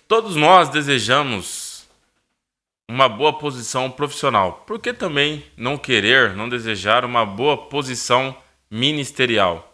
Todos nós desejamos uma boa posição profissional. Por que também não querer, não desejar uma boa posição ministerial?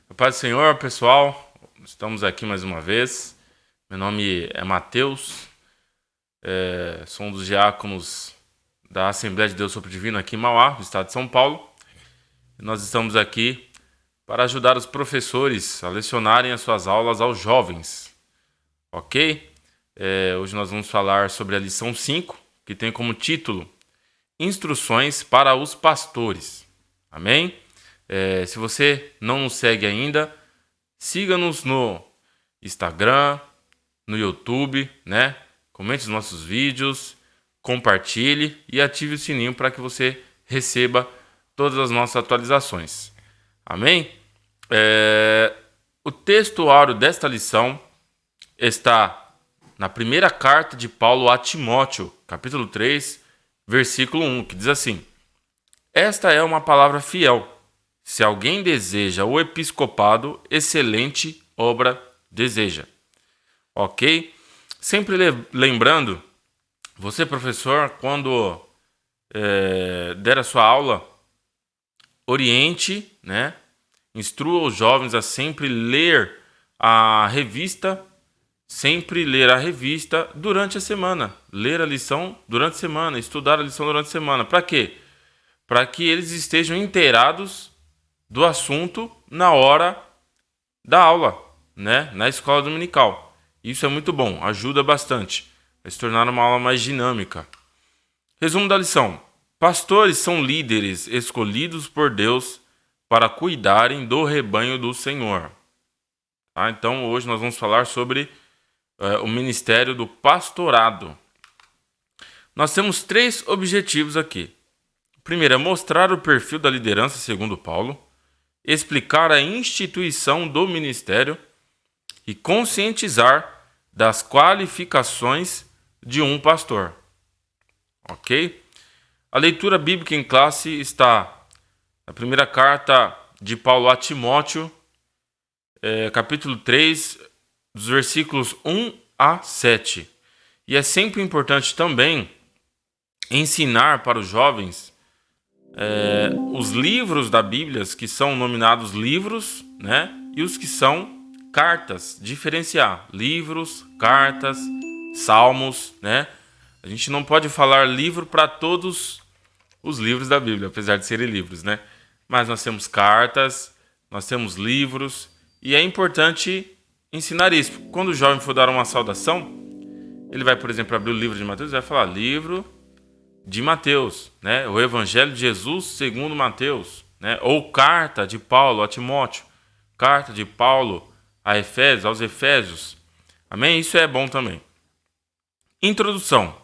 A paz do Senhor, pessoal. Estamos aqui mais uma vez. Meu nome é Mateus. Sou um dos diáconos da Assembleia de Deus Sopro Divino aqui em Mauá, no estado de São Paulo. E nós estamos aqui para ajudar os professores a lecionarem as suas aulas aos jovens. Ok? Hoje nós vamos falar sobre a lição 5, que tem como título Instruções para os Pastores. Amém? Se você não nos segue ainda, siga-nos no Instagram, no YouTube, né? Comente os nossos vídeos, compartilhe e ative o sininho para que você receba todas as nossas atualizações. Amém? O texto áureo desta lição está na primeira carta de Paulo a Timóteo, capítulo 3, versículo 1, que diz assim: Esta é uma palavra fiel. Se alguém deseja o episcopado, excelente obra deseja. Ok? Sempre lembrando, você, professor, quando der a sua aula, oriente, né? Instrua os jovens a sempre ler a revista, durante a semana. Ler a lição durante a semana, estudar a lição durante a semana. Para quê? Para que eles estejam inteirados do assunto na hora da aula, né? Na escola dominical. Isso é muito bom, ajuda bastante a se tornar uma aula mais dinâmica. Resumo da lição: pastores são líderes escolhidos por Deus para cuidarem do rebanho do Senhor. Tá? Então hoje nós vamos falar sobre o ministério do pastorado. Nós temos 3 objetivos aqui. O primeiro é mostrar o perfil da liderança segundo Paulo, explicar a instituição do ministério e conscientizar das qualificações de um pastor. Ok? A leitura bíblica em classe está na primeira carta de Paulo a Timóteo, capítulo 3, dos versículos 1 a 7. E é sempre importante também ensinar para os jovens os livros da Bíblia, que são nominados livros, né? E os que são cartas, diferenciar livros, cartas, salmos, né? A gente não pode falar livro para todos os livros da Bíblia, apesar de serem livros, né? Mas nós temos cartas, nós temos livros, e é importante ensinar isso. Quando o jovem for dar uma saudação, ele vai, por exemplo, abrir o livro de Mateus e vai falar livro de Mateus, né? O Evangelho de Jesus segundo Mateus, né? Ou carta de Paulo a Timóteo, carta de Paulo aos Efésios. Amém? Isso é bom também. Introdução.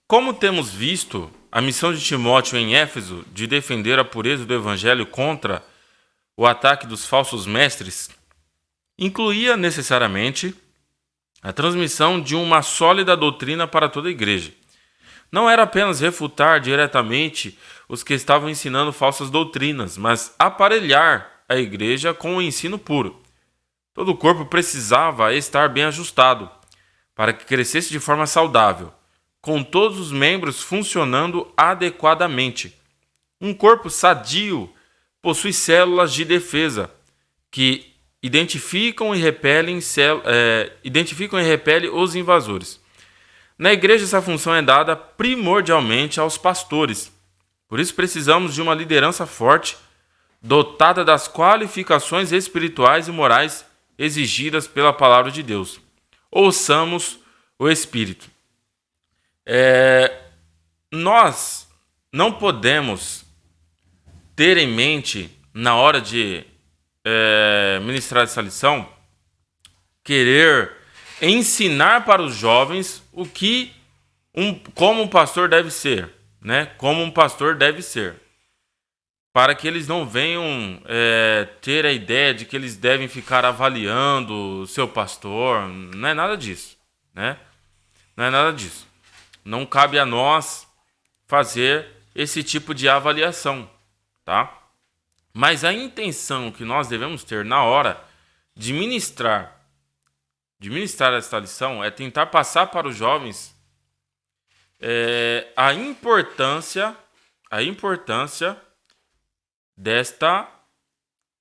Como temos visto, a missão de Timóteo em Éfeso de defender a pureza do Evangelho contra o ataque dos falsos mestres incluía necessariamente a transmissão de uma sólida doutrina para toda a igreja. Não era apenas refutar diretamente os que estavam ensinando falsas doutrinas, mas aparelhar a igreja com o ensino puro. Todo o corpo precisava estar bem ajustado, para que crescesse de forma saudável, com todos os membros funcionando adequadamente. Um corpo sadio possui células de defesa, que identificam e repelem os invasores. Na igreja, essa função é dada primordialmente aos pastores. Por isso, precisamos de uma liderança forte, dotada das qualificações espirituais e morais exigidas pela palavra de Deus. Ouçamos o Espírito. Nós não podemos ter em mente, na hora de ministrar essa lição, querer ensinar para os jovens como um pastor deve ser, né? Como um pastor deve ser, para que eles não venham ter a ideia de que eles devem ficar avaliando o seu pastor. Não é nada disso, né? Não é nada disso. Não cabe a nós fazer esse tipo de avaliação, tá? Mas a intenção que nós devemos ter na hora de ministrar esta lição é tentar passar para os jovens a importância desta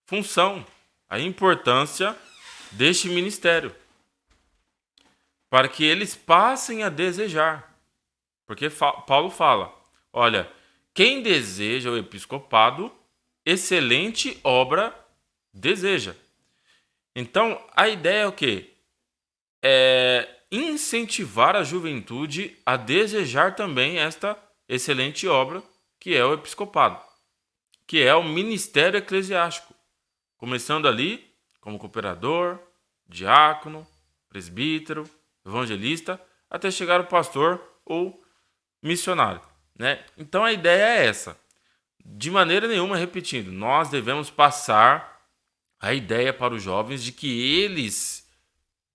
função, a importância deste ministério, para que eles passem a desejar. Porque Paulo fala, olha, quem deseja o episcopado, excelente obra deseja. Então, a ideia é o quê? É incentivar a juventude a desejar também esta excelente obra, que é o episcopado, que é o ministério eclesiástico, começando ali como cooperador, diácono, presbítero, evangelista, até chegar o pastor ou missionário, né? Então a ideia é essa. De maneira nenhuma, repetindo, nós devemos passar a ideia para os jovens de que eles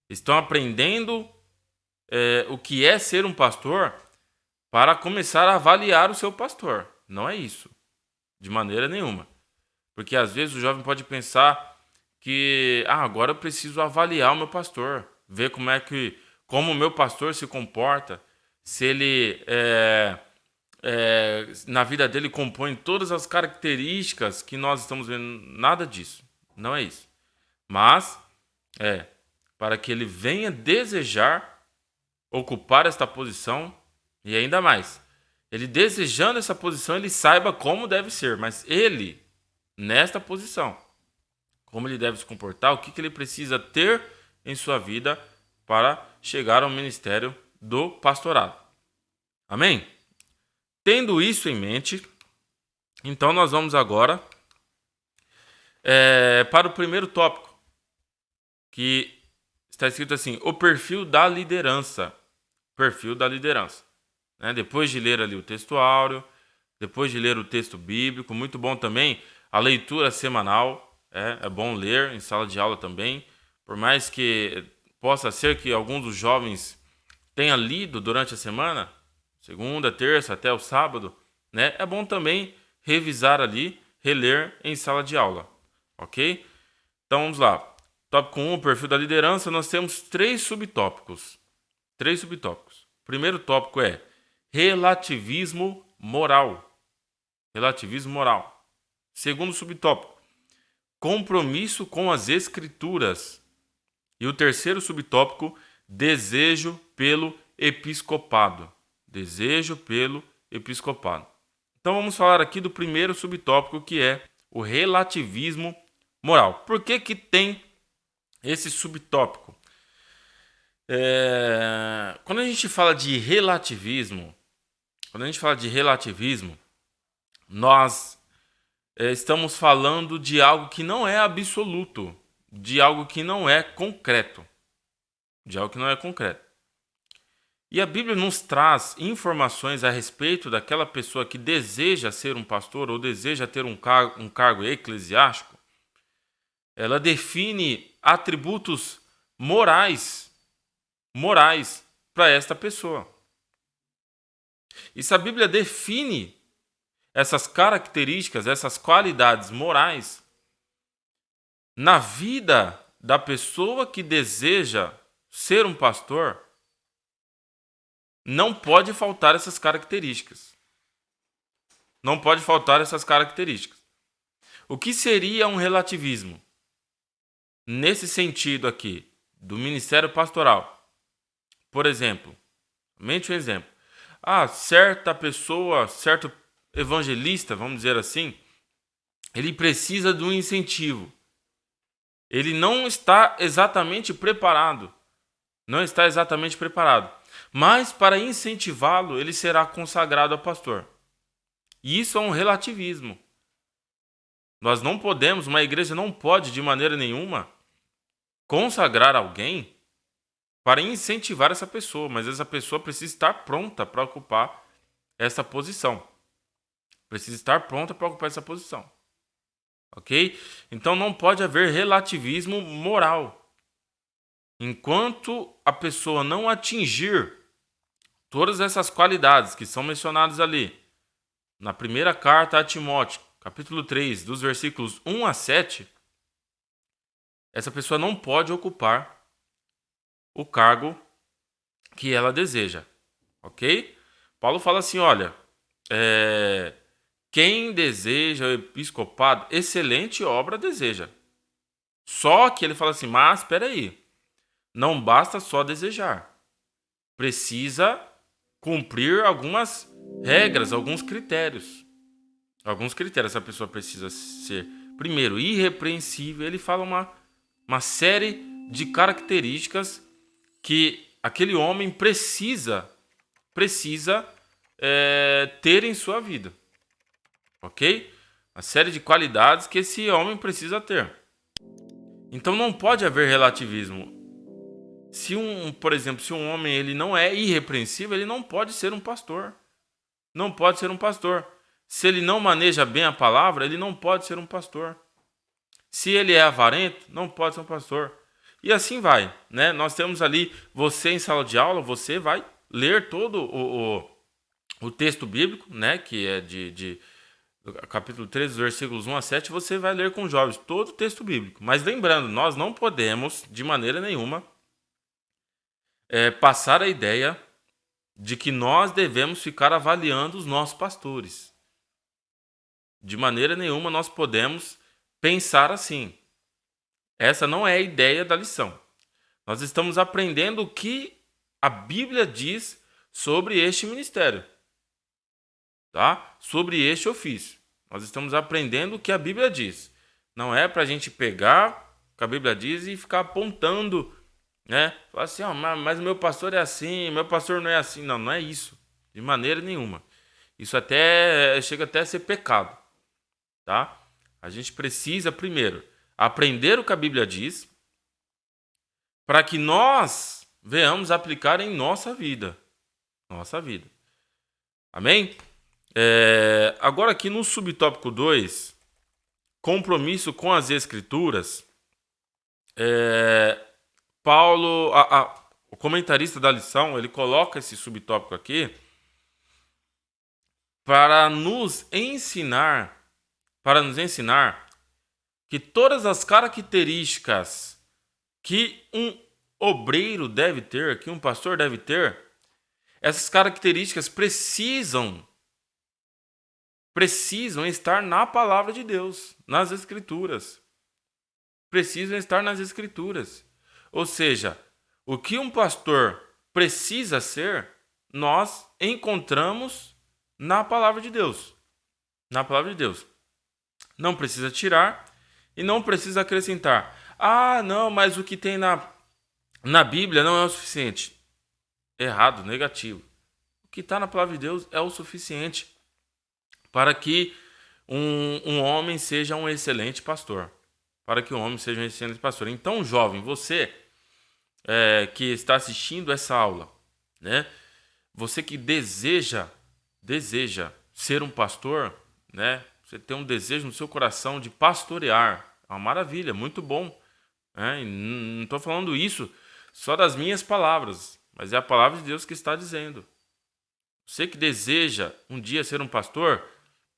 estão aprendendo o que é ser um pastor para começar a avaliar o seu pastor. Não é isso. De maneira nenhuma. Porque às vezes o jovem pode pensar que agora eu preciso avaliar o meu pastor, ver como o meu pastor se comporta, se ele na vida dele compõe todas as características que nós estamos vendo. Nada disso. Não é isso. Mas para que ele venha desejar ocupar esta posição, e ainda mais, ele desejando essa posição, ele saiba como deve ser, mas ele, nesta posição, como ele deve se comportar, o que ele precisa ter em sua vida para chegar ao ministério do pastorado. Amém? Tendo isso em mente, então nós vamos agora para o primeiro tópico, que está escrito assim, o perfil da liderança. Perfil da liderança. Né? Depois de ler ali o texto áureo, depois de ler o texto bíblico, muito bom também a leitura semanal, é bom ler em sala de aula também, por mais que possa ser que alguns dos jovens tenham lido durante a semana, segunda, terça, até o sábado, né? É bom também revisar ali, reler em sala de aula, ok? Então vamos lá. Tópico 1, perfil da liderança, nós temos 3 subtópicos. 3 subtópicos. O primeiro tópico é relativismo moral. Relativismo moral. Segundo subtópico, compromisso com as escrituras. E o terceiro subtópico, desejo pelo episcopado. Desejo pelo episcopado. Então vamos falar aqui do primeiro subtópico, que é o relativismo moral. Por que tem esse subtópico? Quando a gente fala de relativismo, nós estamos falando de algo que não é absoluto, de algo que não é concreto, E a Bíblia nos traz informações a respeito daquela pessoa que deseja ser um pastor ou deseja ter um cargo eclesiástico. Ela define atributos morais para esta pessoa. E se a Bíblia define essas características, essas qualidades morais na vida da pessoa que deseja ser um pastor, não pode faltar essas características. Não pode faltar essas características. O que seria um relativismo? Nesse sentido aqui, do ministério pastoral. Por exemplo, mente um exemplo. Certa pessoa, certo evangelista, vamos dizer assim, ele precisa de um incentivo. Ele não está exatamente preparado. Mas para incentivá-lo, ele será consagrado a pastor. E isso é um relativismo. Uma igreja não pode de maneira nenhuma consagrar alguém para incentivar essa pessoa, mas essa pessoa precisa estar pronta para ocupar essa posição. Precisa estar pronta para ocupar essa posição. Ok? Então não pode haver relativismo moral. Enquanto a pessoa não atingir todas essas qualidades que são mencionadas ali, na primeira carta a Timóteo, capítulo 3, dos versículos 1 a 7, essa pessoa não pode ocupar o cargo que ela deseja. Ok? Paulo fala assim, olha, quem deseja o episcopado, excelente obra deseja. Só que ele fala assim, mas espera aí, não basta só desejar. Precisa cumprir algumas regras, alguns critérios. Alguns critérios essa pessoa precisa ser, primeiro, irrepreensível. Ele fala uma série de características que aquele homem precisa ter em sua vida. Ok? Uma série de qualidades que esse homem precisa ter. Então não pode haver relativismo. Por exemplo, se um homem ele não é irrepreensível, ele não pode ser um pastor. Não pode ser um pastor. Se ele não maneja bem a palavra, ele não pode ser um pastor. Se ele é avarento, não pode ser um pastor. E assim vai, né? Nós temos ali, você em sala de aula, você vai ler todo o texto bíblico, né? Que é de capítulo 13, versículos 1 a 7, você vai ler com os jovens todo o texto bíblico. Mas lembrando, nós não podemos, de maneira nenhuma, passar a ideia de que nós devemos ficar avaliando os nossos pastores. De maneira nenhuma nós podemos pensar assim. Essa não é a ideia da lição. Nós estamos aprendendo o que a Bíblia diz sobre este ministério, tá? Sobre este ofício. Nós estamos aprendendo o que a Bíblia diz. Não é para a gente pegar o que a Bíblia diz e ficar apontando, né? Falar assim, mas o meu pastor é assim, meu pastor não é assim. Não, não é isso. De maneira nenhuma. Isso até chega até a ser pecado, tá? A gente precisa, primeiro, aprender o que a Bíblia diz para que nós venhamos aplicar em nossa vida. Nossa vida. Amém? Agora aqui no subtópico 2, compromisso com as Escrituras, Paulo, o comentarista da lição, ele coloca esse subtópico aqui para nos ensinar que todas as características que um obreiro deve ter, que um pastor deve ter, essas características precisam estar na palavra de Deus, nas Escrituras. Precisam estar nas Escrituras. Ou seja, o que um pastor precisa ser, nós encontramos na palavra de Deus. Na palavra de Deus. Não precisa tirar e não precisa acrescentar. Ah, não, mas o que tem na Bíblia não é o suficiente. Errado, negativo. O que está na palavra de Deus é o suficiente para que um homem seja um excelente pastor. Para que um homem seja um excelente pastor. Então, jovem, você que está assistindo essa aula, né? Você que deseja ser um pastor, né? Você tem um desejo no seu coração de pastorear. É uma maravilha, muito bom. Né? E não estou falando isso só das minhas palavras, mas é a palavra de Deus que está dizendo. Você que deseja um dia ser um pastor,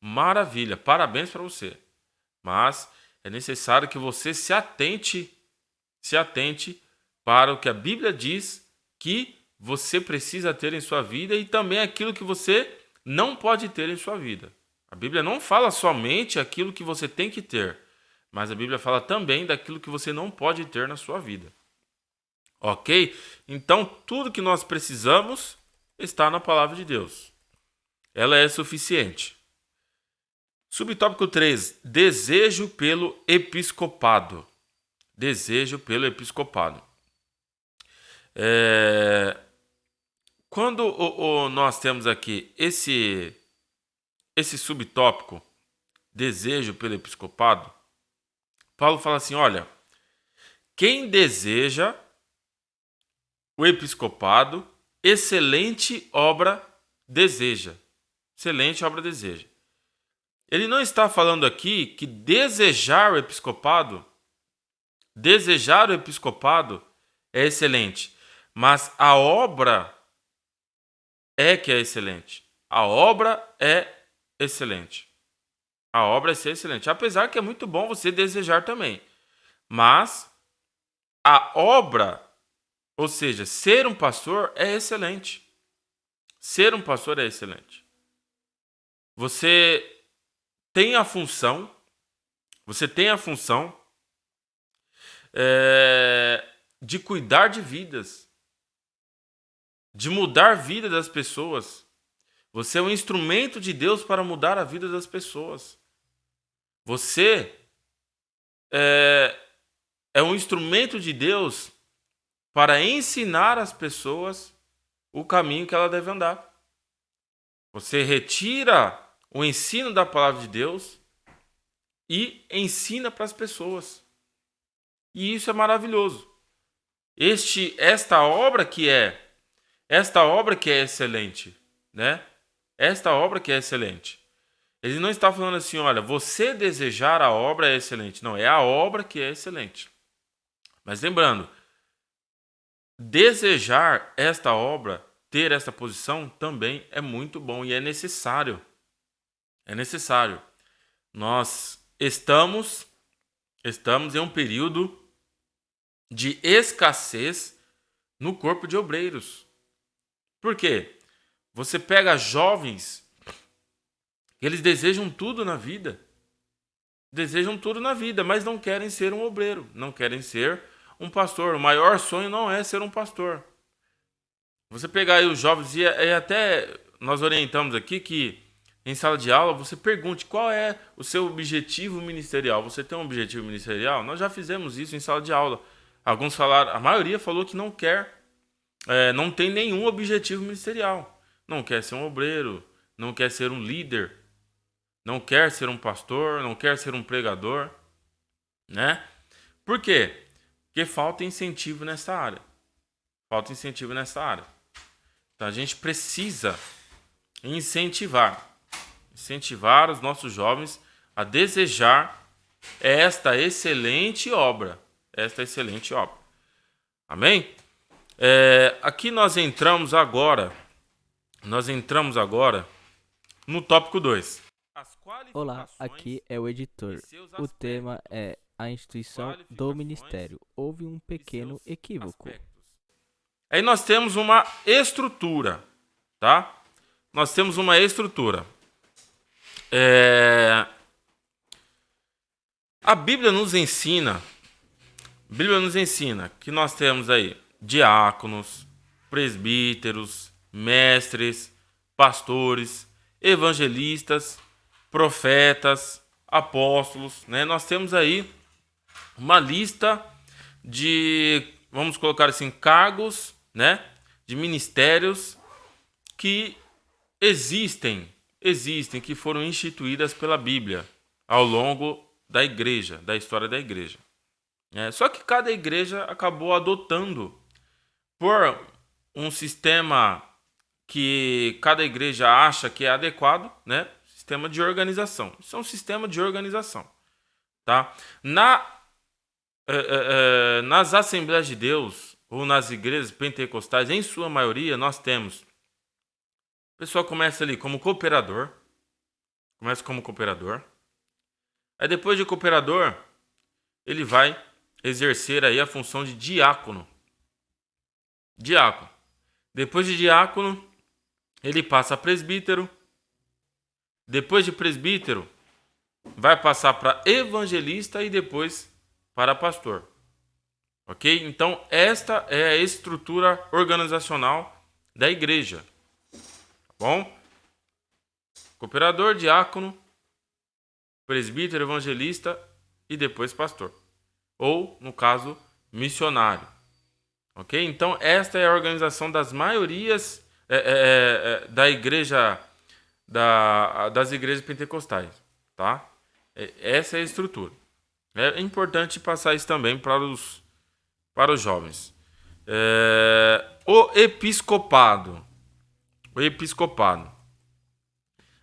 maravilha, parabéns para você. Mas é necessário que você se atente para o que a Bíblia diz que você precisa ter em sua vida e também aquilo que você não pode ter em sua vida. A Bíblia não fala somente aquilo que você tem que ter, mas a Bíblia fala também daquilo que você não pode ter na sua vida. Ok? Então, tudo que nós precisamos está na palavra de Deus. Ela é suficiente. Subtópico 3. Desejo pelo episcopado. Desejo pelo episcopado. Quando nós temos aqui esse subtópico, desejo pelo episcopado, Paulo fala assim, olha, quem deseja o episcopado, excelente obra deseja. Excelente obra deseja. Ele não está falando aqui que desejar o episcopado é excelente, mas a obra é que é excelente. A obra é excelente. A obra é ser excelente. Apesar que é muito bom você desejar também. Mas a obra, ou seja, ser um pastor é excelente. Ser um pastor é excelente. Você tem a função de cuidar de vidas, de mudar a vida das pessoas. Você é um instrumento de Deus para mudar a vida das pessoas. Você é um instrumento de Deus para ensinar as pessoas o caminho que ela deve andar. Você retira o ensino da palavra de Deus e ensina para as pessoas. E isso é maravilhoso. Esta obra que é excelente, né? Esta obra que é excelente. Ele não está falando assim, olha, você desejar a obra é excelente. Não, é a obra que é excelente. Mas lembrando, desejar esta obra, ter esta posição também é muito bom e é necessário. É necessário. Nós estamos em um período de escassez no corpo de obreiros. Por quê? Você pega jovens, eles desejam tudo na vida. Desejam tudo na vida, mas não querem ser um obreiro, não querem ser um pastor. O maior sonho não é ser um pastor. Você pegar aí os jovens, e até nós orientamos aqui que em sala de aula você pergunte qual é o seu objetivo ministerial. Você tem um objetivo ministerial? Nós já fizemos isso em sala de aula. Alguns falaram, a maioria falou que não quer, não tem nenhum objetivo ministerial. Não quer ser um obreiro, não quer ser um líder, não quer ser um pastor, não quer ser um pregador, né? Por quê? Porque falta incentivo nessa área. Falta incentivo nessa área. Então a gente precisa incentivar os nossos jovens a desejar esta excelente obra. Amém? Aqui nós entramos agora no tópico 2. Olá, aqui é o editor. O tema é a instituição do ministério. Houve um pequeno equívoco. Aí nós temos uma estrutura, tá? Nós temos uma estrutura. A Bíblia nos ensina que nós temos aí diáconos, presbíteros, mestres, pastores, evangelistas, profetas, apóstolos, né? Nós temos aí uma lista de, vamos colocar assim, cargos, né? De ministérios que existem, que foram instituídas pela Bíblia ao longo da igreja, da história da igreja. Só que cada igreja acabou adotando por um sistema que cada igreja acha que é adequado, né? Sistema de organização. Isso é um sistema de organização, tá? Nas Assembleias de Deus ou nas igrejas pentecostais, em sua maioria, nós temos. O pessoal começa ali como cooperador. Aí depois de cooperador, ele vai exercer aí a função de diácono. Depois de diácono, ele passa a presbítero. Depois de presbítero, vai passar para evangelista e depois para pastor. Ok? Então, esta é a estrutura organizacional da igreja. Tá bom? Cooperador, diácono, presbítero, evangelista e depois pastor. Ou, no caso, missionário. Ok? Então, esta é a organização das maiorias da igreja, das igrejas pentecostais. Tá? Essa é a estrutura. É importante passar isso também para os jovens. O episcopado. O episcopado.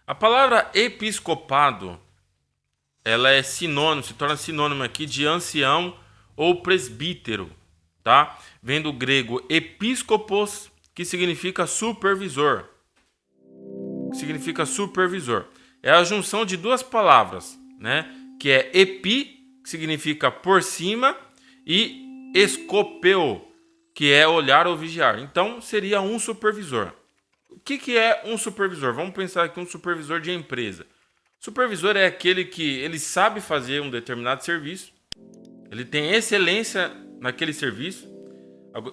A palavra episcopado, ela é sinônimo, se torna sinônimo aqui de ancião ou presbítero, tá? Vem do grego episcopos, que significa supervisor. Significa supervisor. É a junção de duas palavras, né? Que é epi, que significa por cima, e escopeu, que é olhar ou vigiar. Então, seria um supervisor. O que é um supervisor? Vamos pensar aqui um supervisor de empresa. Supervisor é aquele que ele sabe fazer um determinado serviço, ele tem excelência naquele serviço,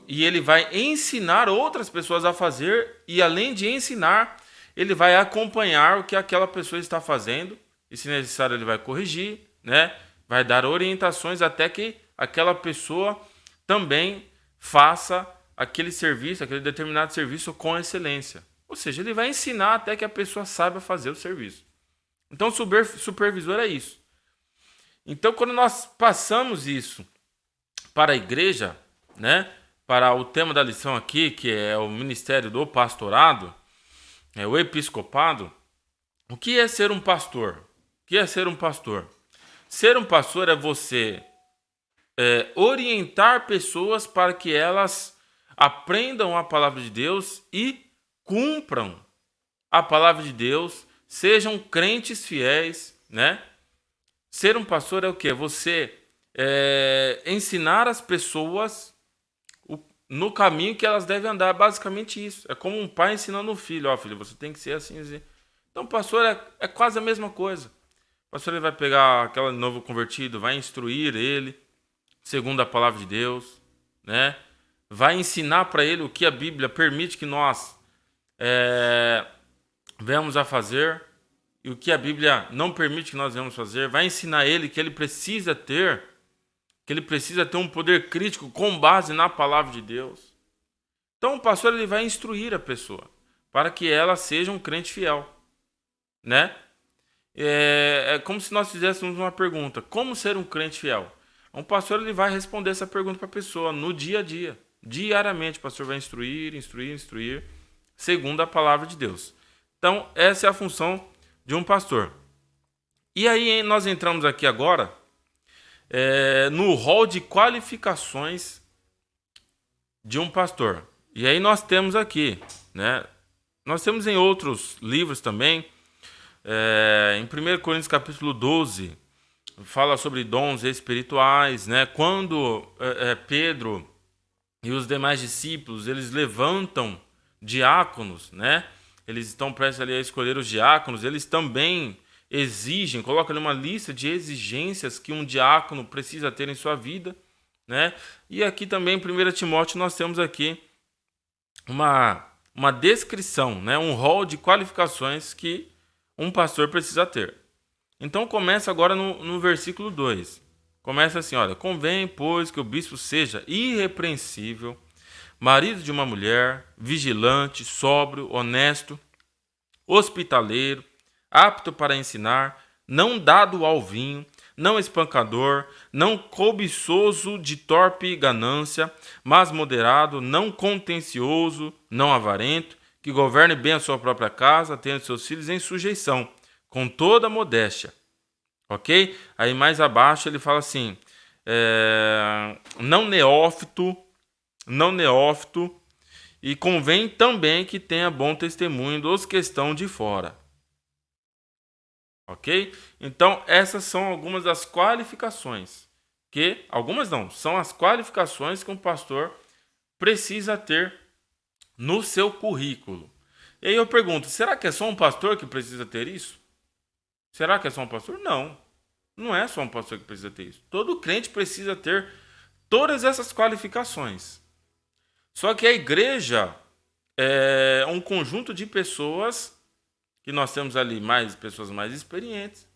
e ele vai ensinar outras pessoas a fazer, e além de ensinar, ele vai acompanhar o que aquela pessoa está fazendo, e se necessário ele vai corrigir, né? Vai dar orientações até que aquela pessoa também faça aquele serviço, aquele determinado serviço com excelência. Ou seja, ele vai ensinar até que a pessoa saiba fazer o serviço. Então, supervisor é isso. Então, quando nós passamos isso para a igreja, né, para o tema da lição aqui, que é o ministério do pastorado, o episcopado, o que é ser um pastor? O que é ser um pastor? Ser um pastor é você orientar pessoas para que elas aprendam a palavra de Deus e cumpram a palavra de Deus, sejam crentes fiéis, né? Ser um pastor é o quê? Você ensinar as pessoas no caminho que elas devem andar, basicamente isso. É como um pai ensinando um filho, ó, filho, você tem que ser assim, assim. Então, o pastor é quase a mesma coisa. O pastor ele vai pegar aquele novo convertido, vai instruir ele, segundo a palavra de Deus, né? Vai ensinar para ele o que a Bíblia permite que nós venhamos a fazer e o que a Bíblia não permite que nós venhamos fazer. Vai ensinar ele que ele precisa ter um poder crítico com base na palavra de Deus. Então o pastor ele vai instruir a pessoa para que ela seja um crente fiel, né? É como se nós fizéssemos uma pergunta: como ser um crente fiel? Um pastor ele vai responder essa pergunta para a pessoa no dia a dia. Diariamente o pastor vai instruir, segundo a palavra de Deus. Então, essa é a função de um pastor. E aí nós entramos aqui agora no rol de qualificações de um pastor. E aí nós temos aqui, né? Nós temos em outros livros também, em 1 Coríntios capítulo 12, fala sobre dons espirituais, né? Quando Pedro e os demais discípulos, eles levantam diáconos, né? Eles estão prestes ali a escolher os diáconos, eles também exigem, colocam ali uma lista de exigências que um diácono precisa ter em sua vida, né? E aqui também em 1 Timóteo nós temos aqui uma descrição, né? Um rol de qualificações que um pastor precisa ter. Então começa agora no versículo 2. Começa assim, olha: convém, pois, que o bispo seja irrepreensível, marido de uma mulher, vigilante, sóbrio, honesto, hospitaleiro, apto para ensinar, não dado ao vinho, não espancador, não cobiçoso de torpe ganância, mas moderado, não contencioso, não avarento, que governe bem a sua própria casa, tendo seus filhos em sujeição, com toda modéstia. Ok? Aí mais abaixo ele fala assim: não neófito, e convém também que tenha bom testemunho dos que estão de fora. Ok? Então, essas são algumas das qualificações algumas não, são as qualificações que um pastor precisa ter no seu currículo. E aí eu pergunto: será que é só um pastor que precisa ter isso? Será que é só um pastor? Não. Não é só um pastor que precisa ter isso. Todo crente precisa ter todas essas qualificações. Só que a igreja é um conjunto de pessoas que nós temos ali, pessoas mais experientes,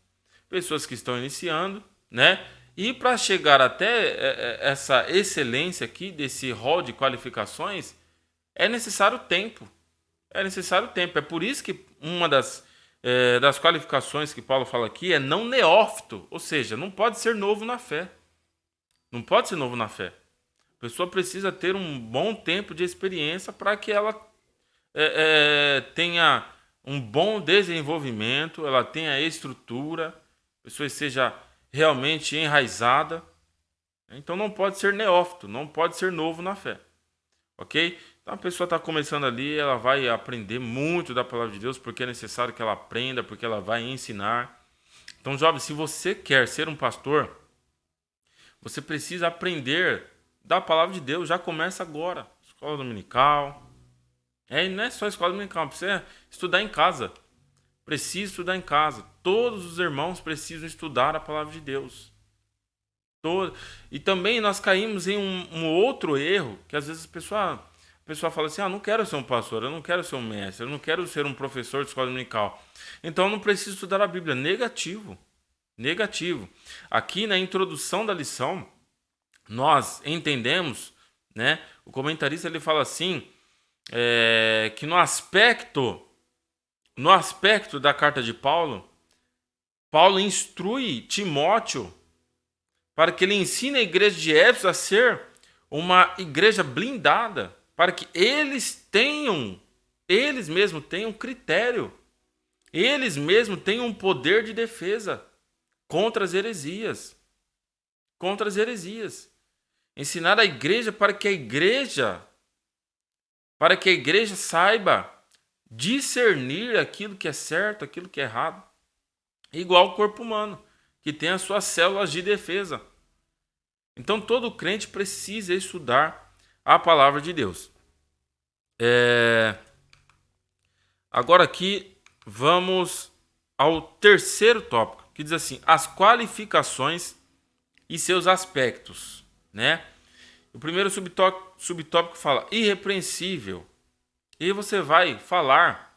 pessoas que estão iniciando, né? E para chegar até essa excelência aqui, desse rol de qualificações, é necessário tempo. É por isso que uma das qualificações que Paulo fala aqui é não neófito, ou seja, não pode ser novo na fé. Não pode ser novo na fé. A pessoa precisa ter um bom tempo de experiência para que ela tenha um bom desenvolvimento, ela tenha estrutura, a pessoa seja realmente enraizada. Então não pode ser neófito, não pode ser novo na fé. Ok? Então a pessoa está começando ali, ela vai aprender muito da palavra de Deus, porque é necessário que ela aprenda, porque ela vai ensinar. Então, jovem, se você quer ser um pastor, você precisa aprender da palavra de Deus. Já começa agora. Escola dominical. E não é só escola dominical, precisa estudar em casa. Precisa estudar em casa. Todos os irmãos precisam estudar a palavra de Deus. E também nós caímos em um outro erro, que às vezes a pessoa fala assim, não quero ser um pastor, eu não quero ser um mestre, eu não quero ser um professor de escola dominical. Então eu não preciso estudar a Bíblia. Negativo. Aqui na introdução da lição, nós entendemos, né? O comentarista ele fala assim, que no aspecto da carta de Paulo instrui Timóteo para que ele ensine a igreja de Éfeso a ser uma igreja blindada, para que eles mesmos tenham critério, eles mesmos tenham um poder de defesa contra as heresias. Ensinar a igreja para que a igreja saiba discernir aquilo que é certo, aquilo que é errado. Igual o corpo humano, que tem as suas células de defesa. Então todo crente precisa estudar a palavra de Deus. Agora aqui vamos ao terceiro tópico, que diz assim, as qualificações e seus aspectos, né? O primeiro subtópico fala irrepreensível. E você vai falar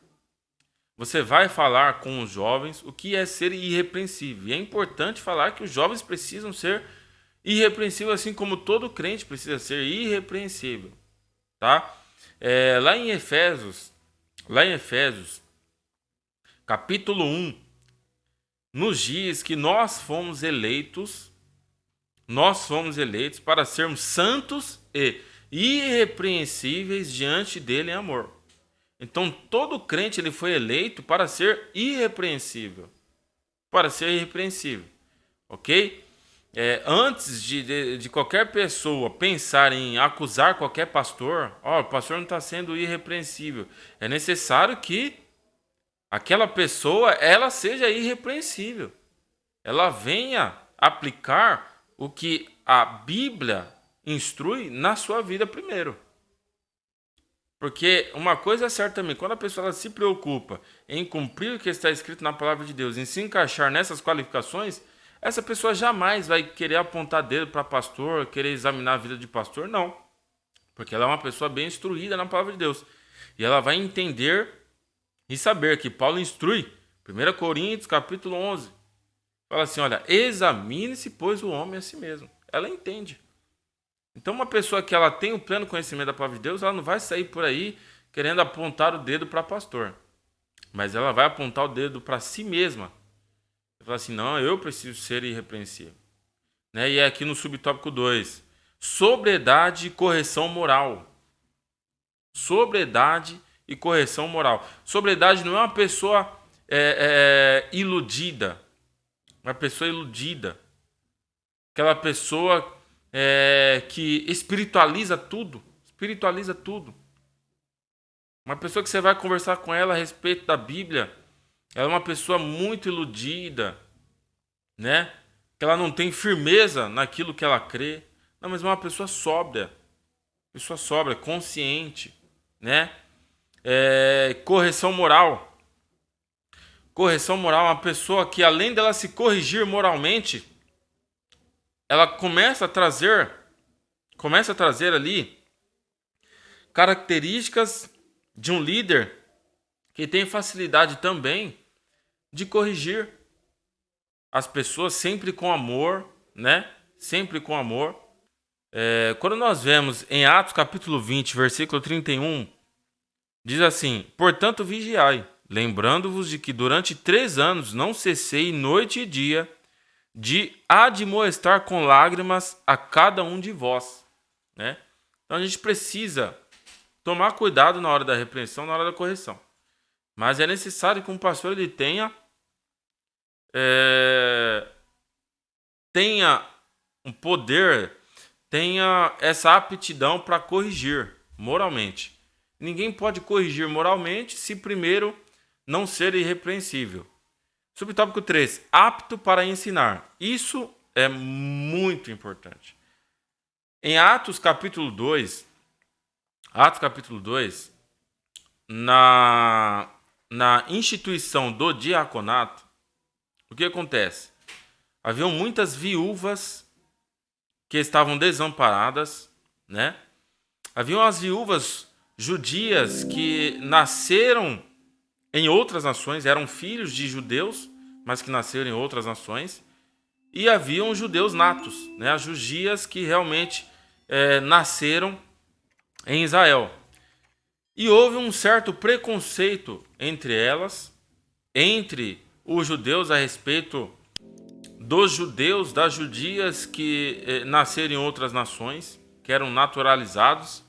com os jovens o que é ser irrepreensível. E é importante falar que os jovens precisam ser irrepreensíveis, assim como todo crente precisa ser irrepreensível, tá? Lá em Efésios, capítulo 1, nos diz que nós fomos eleitos para sermos santos e irrepreensíveis diante dele em amor. Então todo crente ele foi eleito para ser irrepreensível, ok? Antes de qualquer pessoa pensar em acusar qualquer pastor, o pastor não está sendo irrepreensível, é necessário que aquela pessoa ela seja irrepreensível, ela venha aplicar o que a Bíblia instrui na sua vida primeiro. Porque uma coisa é certa também, quando a pessoa ela se preocupa em cumprir o que está escrito na palavra de Deus, em se encaixar nessas qualificações, essa pessoa jamais vai querer apontar dedo para pastor, querer examinar a vida de pastor, não. Porque ela é uma pessoa bem instruída na palavra de Deus. E ela vai entender e saber que Paulo instrui, 1 Coríntios capítulo 11, fala assim, olha, examine-se, pois, o homem a si mesmo. Ela entende. Então uma pessoa que ela tem o pleno conhecimento da palavra de Deus, ela não vai sair por aí querendo apontar o dedo para pastor. Mas ela vai apontar o dedo para si mesma. Ela fala assim, não, eu preciso ser irrepreensível. Né? E é aqui no subtópico 2. Sobriedade e correção moral. Sobriedade e correção moral. Sobriedade não é uma pessoa iludida. Uma pessoa iludida. Aquela pessoa que espiritualiza tudo. Uma pessoa que você vai conversar com ela a respeito da Bíblia, ela é uma pessoa muito iludida, né? Que ela não tem firmeza naquilo que ela crê. Não, mas é uma pessoa sóbria, consciente, né? Correção moral. Correção moral é uma pessoa que, além dela se corrigir moralmente, ela começa a trazer ali características de um líder que tem facilidade também de corrigir as pessoas sempre com amor, né? Sempre com amor. Quando nós vemos em Atos capítulo 20, versículo 31, diz assim, portanto vigiai, lembrando-vos de que durante 3 anos não cessei noite e dia de admoestar com lágrimas a cada um de vós. né? Então a gente precisa tomar cuidado na hora da repreensão, na hora da correção. Mas é necessário que um pastor ele tenha um poder, tenha essa aptidão para corrigir moralmente. Ninguém pode corrigir moralmente se primeiro não ser irrepreensível. Subtópico 3. Apto para ensinar. Isso é muito importante. Em Atos capítulo 2, na instituição do diaconato, o que acontece? Haviam muitas viúvas que estavam desamparadas, né? Haviam as viúvas judias que nasceram em outras nações, eram filhos de judeus, mas que nasceram em outras nações. E haviam judeus natos, né? As judias que realmente nasceram em Israel. E houve um certo preconceito entre elas, entre os judeus a respeito dos judeus, das judias que nasceram em outras nações, que eram naturalizados.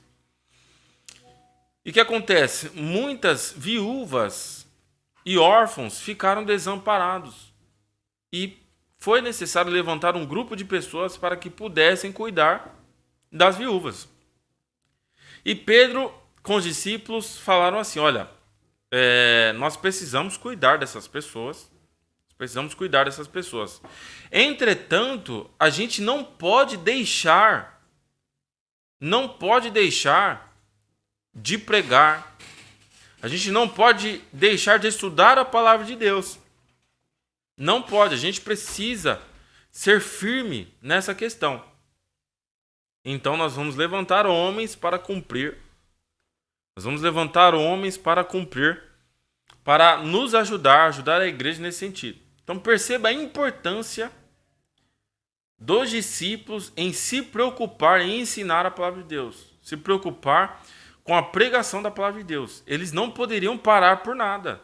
E o que acontece? Muitas viúvas e órfãos ficaram desamparados. E foi necessário levantar um grupo de pessoas para que pudessem cuidar das viúvas. E Pedro, com os discípulos, falaram assim: olha, nós precisamos cuidar dessas pessoas. Entretanto, a gente não pode deixar de pregar. A gente não pode deixar de estudar a palavra de Deus. Não pode, a gente precisa ser firme nessa questão. Então nós vamos levantar homens para cumprir. Para nos ajudar a igreja nesse sentido. Então perceba a importância dos discípulos em se preocupar em ensinar a palavra de Deus. Se preocupar com a pregação da palavra de Deus. Eles não poderiam parar por nada.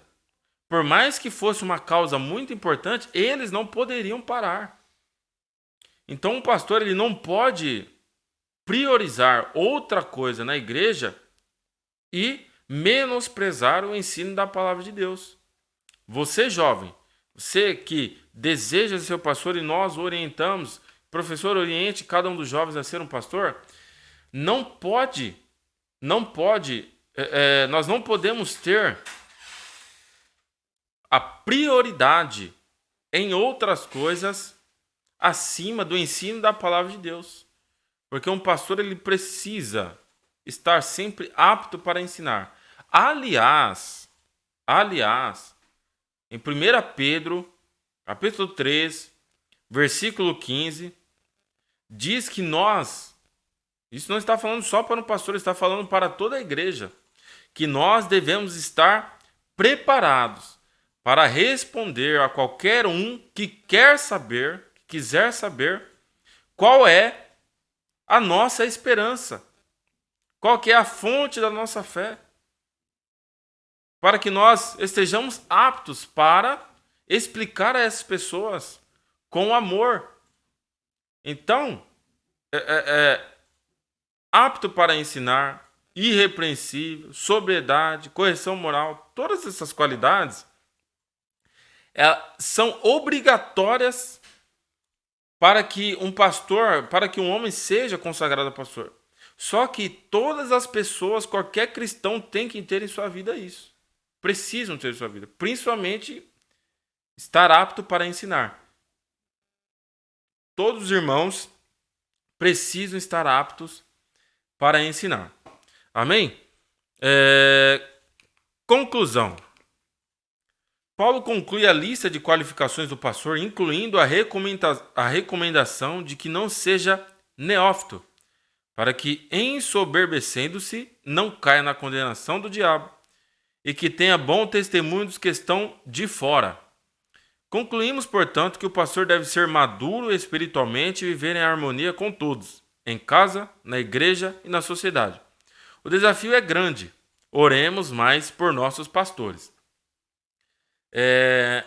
Por mais que fosse uma causa muito importante, eles não poderiam parar. Então um pastor ele não pode priorizar outra coisa na igreja e menosprezar o ensino da palavra de Deus. Você jovem, você que deseja ser pastor e nós orientamos, professor oriente cada um dos jovens a ser um pastor, nós não podemos ter a prioridade em outras coisas acima do ensino da palavra de Deus. Porque um pastor ele precisa estar sempre apto para ensinar. Aliás, em 1 Pedro, capítulo 3, versículo 15, diz que isso não está falando só para um pastor, está falando para toda a igreja, que nós devemos estar preparados para responder a qualquer um que quiser saber qual é a nossa esperança, qual que é a fonte da nossa fé, para que nós estejamos aptos para explicar a essas pessoas com amor. Então, apto para ensinar, irrepreensível, sobriedade, correção moral, todas essas qualidades são obrigatórias para que um homem seja consagrado a pastor. Só que todas as pessoas, qualquer cristão tem que ter em sua vida isso. Precisam ter em sua vida. Principalmente estar apto para ensinar. Todos os irmãos precisam estar aptos para ensinar. Amém? Conclusão. Paulo conclui a lista de qualificações do pastor, incluindo a recomendação de que não seja neófito, para que, ensoberbecendo-se, não caia na condenação do diabo, e que tenha bom testemunho dos que estão de fora. Concluímos, portanto, que o pastor deve ser maduro espiritualmente e viver em harmonia com todos, em casa, na igreja e na sociedade. O desafio é grande. Oremos mais por nossos pastores. É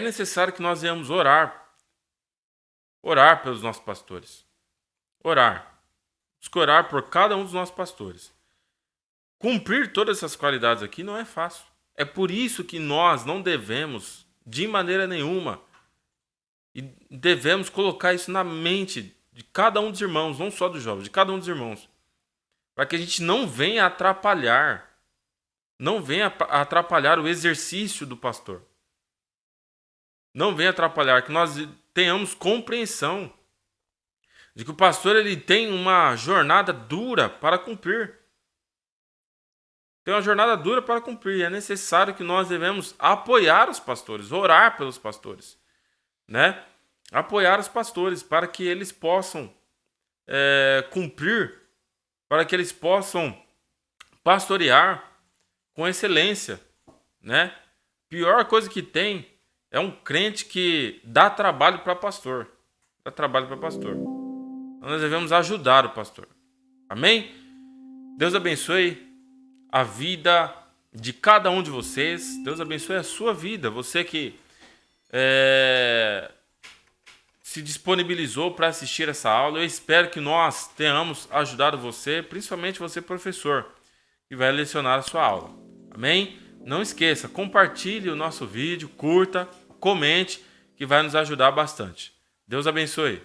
necessário que nós venhamos orar pelos nossos pastores. orar. Busca orar por cada um dos nossos pastores. Cumprir todas essas qualidades aqui não é fácil. É por isso que nós não devemos, de maneira nenhuma, e devemos colocar isso na mente de cada um dos irmãos, não só dos jovens, de cada um dos irmãos, para que a gente não venha atrapalhar o exercício do pastor. Não venha atrapalhar, que nós tenhamos compreensão de que o pastor ele tem uma jornada dura para cumprir. Tem uma jornada dura para cumprir. É necessário que nós devemos apoiar os pastores, orar pelos pastores, né? Apoiar os pastores para que eles possam cumprir, para que eles possam pastorear com excelência, né? Pior coisa que tem é um crente que dá trabalho para pastor. Dá trabalho para pastor. Então nós devemos ajudar o pastor. Amém? Deus abençoe a vida de cada um de vocês. Deus abençoe a sua vida. Você que se disponibilizou para assistir essa aula. Eu espero que nós tenhamos ajudado você, principalmente você, professor, que vai lecionar a sua aula. Amém? Não esqueça, compartilhe o nosso vídeo, curta, comente, que vai nos ajudar bastante. Deus abençoe.